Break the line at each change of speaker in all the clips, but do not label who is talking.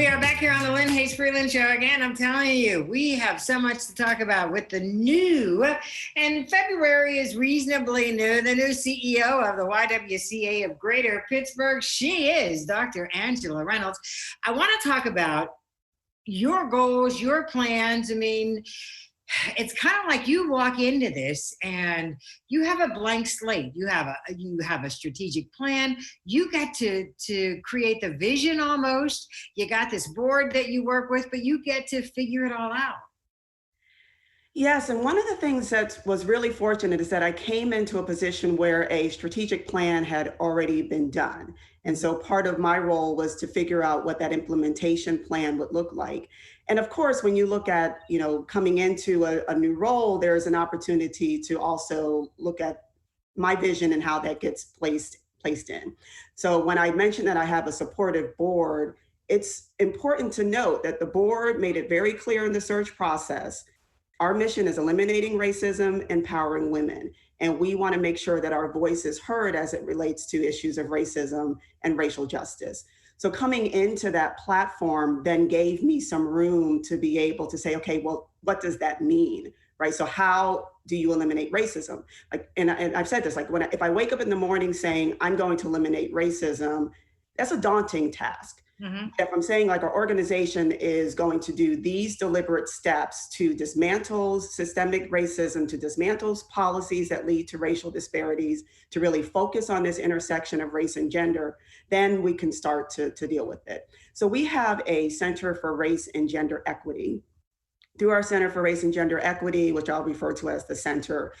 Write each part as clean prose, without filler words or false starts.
We are back here on the Lynne Hayes Freeland Show again. I'm telling you, we have so much to talk about with the new, and February is reasonably new, the new CEO of the YWCA of Greater Pittsburgh. She is Dr. Angela Reynolds. I want to talk about your goals, your plans. I mean, it's kind of like you walk into this and you have a blank slate. You have a strategic plan. You get to create the vision almost. You got this board that you work with, but you get to figure it all out.
Yes, and one of the things that was really fortunate is that I came into a position where a strategic plan had already been done. And so part of my role was to figure out what that implementation plan would look like. And of course, when you look at, coming into a new role, there's an opportunity to also look at my vision and how that gets placed in. So when I mentioned that I have a supportive board, it's important to note that the board made it very clear in the search process. Our mission is eliminating racism, empowering women, and we want to make sure that our voice is heard as it relates to issues of racism and racial justice. So coming into that platform then gave me some room to be able to say, okay, well, what does that mean, right? So how do you eliminate racism? And I've said this, if I wake up in the morning saying I'm going to eliminate racism, that's a daunting task. Mm-hmm. If I'm saying our organization is going to do these deliberate steps to dismantle systemic racism, to dismantle policies that lead to racial disparities, to really focus on this intersection of race and gender, then we can start to deal with it. So we have a Center for Race and Gender Equity. Through our Center for Race and Gender Equity, which I'll refer to as the center,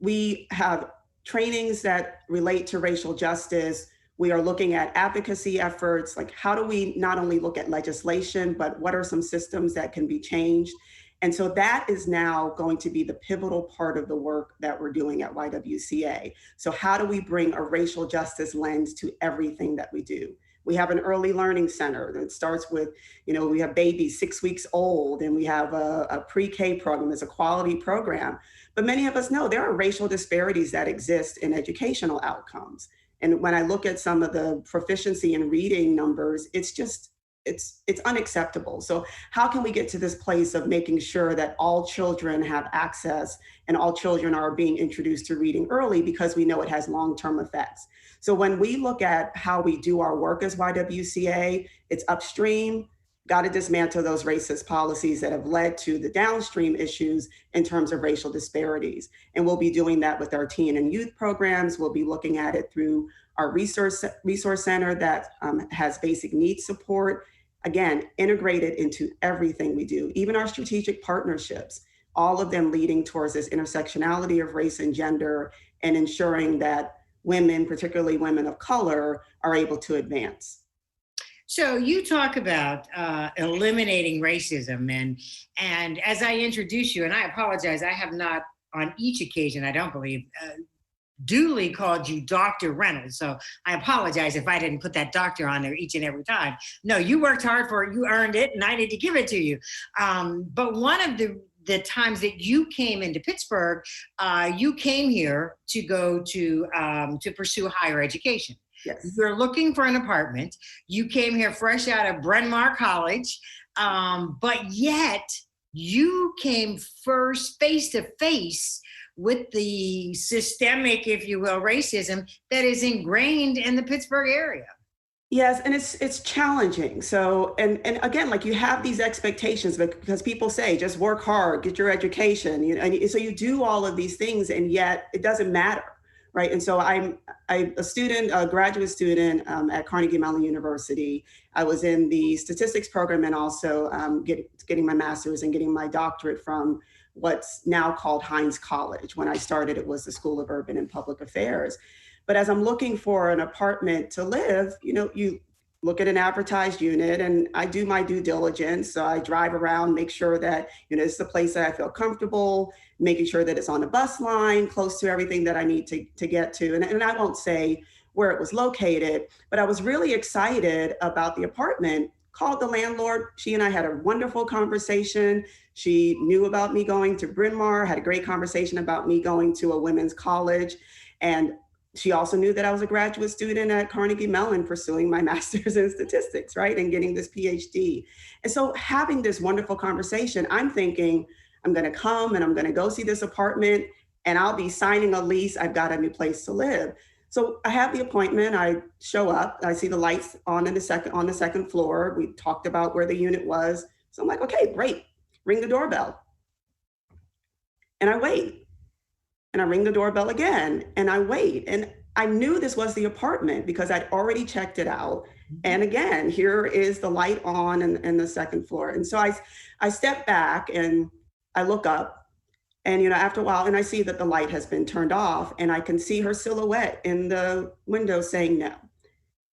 we have trainings that relate to racial justice. We are looking at advocacy efforts, like how do we not only look at legislation, but what are some systems that can be changed? And so that is now going to be the pivotal part of the work that we're doing at YWCA. So how do we bring a racial justice lens to everything that we do? We have an early learning center that starts with, we have babies 6 weeks old, and we have a pre-K program. It's a quality program. But many of us know there are racial disparities that exist in educational outcomes. And when I look at some of the proficiency in reading numbers, it's unacceptable. So how can we get to this place of making sure that all children have access and all children are being introduced to reading early, because we know it has long-term effects. So when we look at how we do our work as YWCA, it's upstream, got to dismantle those racist policies that have led to the downstream issues in terms of racial disparities. And we'll be doing that with our teen and youth programs. We'll be looking at it through our resource center that has basic needs support, again, integrated into everything we do, even our strategic partnerships, all of them leading towards this intersectionality of race and gender and ensuring that women, particularly women of color, are able to advance.
So you talk about eliminating racism, and as I introduce you, and I apologize, I have not on each occasion, I don't believe, duly called you Dr. Reynolds. So I apologize if I didn't put that doctor on there each and every time. No, you worked hard for it, you earned it, and I need to give it to you. But one of the times that you came into Pittsburgh, you came here to go to pursue higher education.
Yes.
You're looking for an apartment. You came here fresh out of Bryn Mawr College, but yet you came first face to face with the systemic, if you will, racism that is ingrained in the Pittsburgh area.
Yes, and it's challenging. So, and again, you have these expectations because people say, just work hard, get your education, and so you do all of these things, and yet it doesn't matter. Right. And so I'm a graduate student at Carnegie Mellon University. I was in the statistics program and also getting my master's and getting my doctorate from what's now called Hines College. When I started, it was the School of Urban and Public Affairs. But as I'm looking for an apartment to live, you look at an advertised unit, and I do my due diligence. So I drive around, make sure that, it's the place that I feel comfortable, making sure that it's on a bus line, close to everything that I need to get to. And I won't say where it was located, but I was really excited about the apartment, called the landlord. She and I had a wonderful conversation. She knew about me going to Bryn Mawr, had a great conversation about me going to a women's college. And she also knew that I was a graduate student at Carnegie Mellon pursuing my master's in statistics, right? And getting this PhD. And so having this wonderful conversation, I'm thinking, I'm going to come and I'm going to go see this apartment and I'll be signing a lease. I've got a new place to live. So I have the appointment. I show up. I see the lights on the second floor. We talked about where the unit was. So I'm like, okay, great. Ring the doorbell. And I wait. And I ring the doorbell again and I wait. And I knew this was the apartment because I'd already checked it out. And again, here is the light on in the second floor. And so I step back and I look up and, after a while, and I see that the light has been turned off and I can see her silhouette in the window saying no.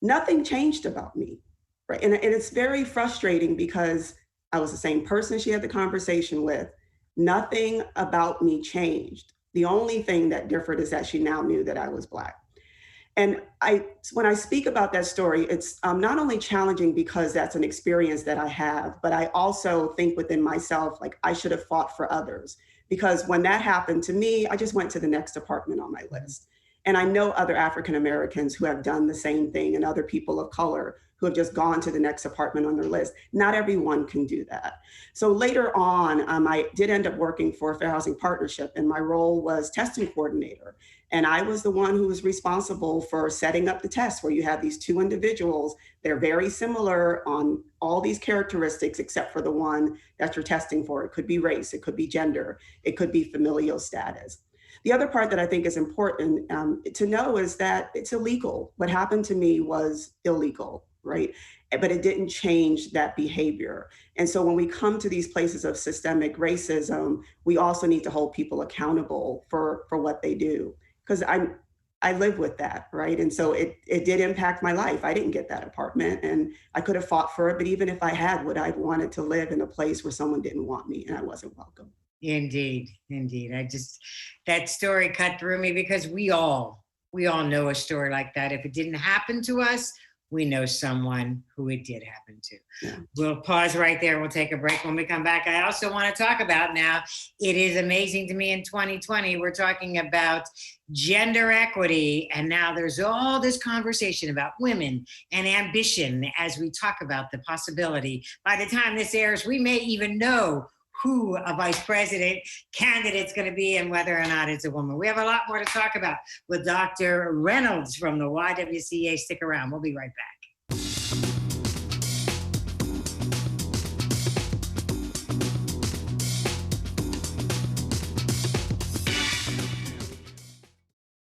Nothing changed about me, right? And it's very frustrating because I was the same person she had the conversation with. Nothing about me changed. The only thing that differed is that she now knew that I was Black. And when I speak about that story, it's not only challenging because that's an experience that I have, but I also think within myself, like I should have fought for others. Because when that happened to me, I just went to the next apartment on my list. And I know other African Americans who have done the same thing and other people of color who have just gone to the next apartment on their list. Not everyone can do that. So later on, I did end up working for a Fair Housing Partnership and my role was testing coordinator. And I was the one who was responsible for setting up the test where you have these two individuals. They're very similar on all these characteristics, except for the one that you're testing for. It could be race, it could be gender, it could be familial status. The other part that I think is important to know is that it's illegal. What happened to me was illegal, right? But it didn't change that behavior. And so when we come to these places of systemic racism, we also need to hold people accountable for what they do. Because I live with that, right? And so it did impact my life. I didn't get that apartment and I could have fought for it, but even if I had, would I have wanted to live in a place where someone didn't want me and I wasn't welcome?
Indeed, indeed. That story cut through me because we all know a story like that. If it didn't happen to us, we know someone who it did happen to.
Yeah.
We'll pause right there. We'll take a break. When we come back, I also want to talk about now, it is amazing to me in 2020, we're talking about gender equity. And now there's all this conversation about women and ambition as we talk about the possibility. By the time this airs, we may even know who a vice president candidate's going to be and whether or not it's a woman. We have a lot more to talk about with Dr. Reynolds from the YWCA. Stick around. We'll be right back.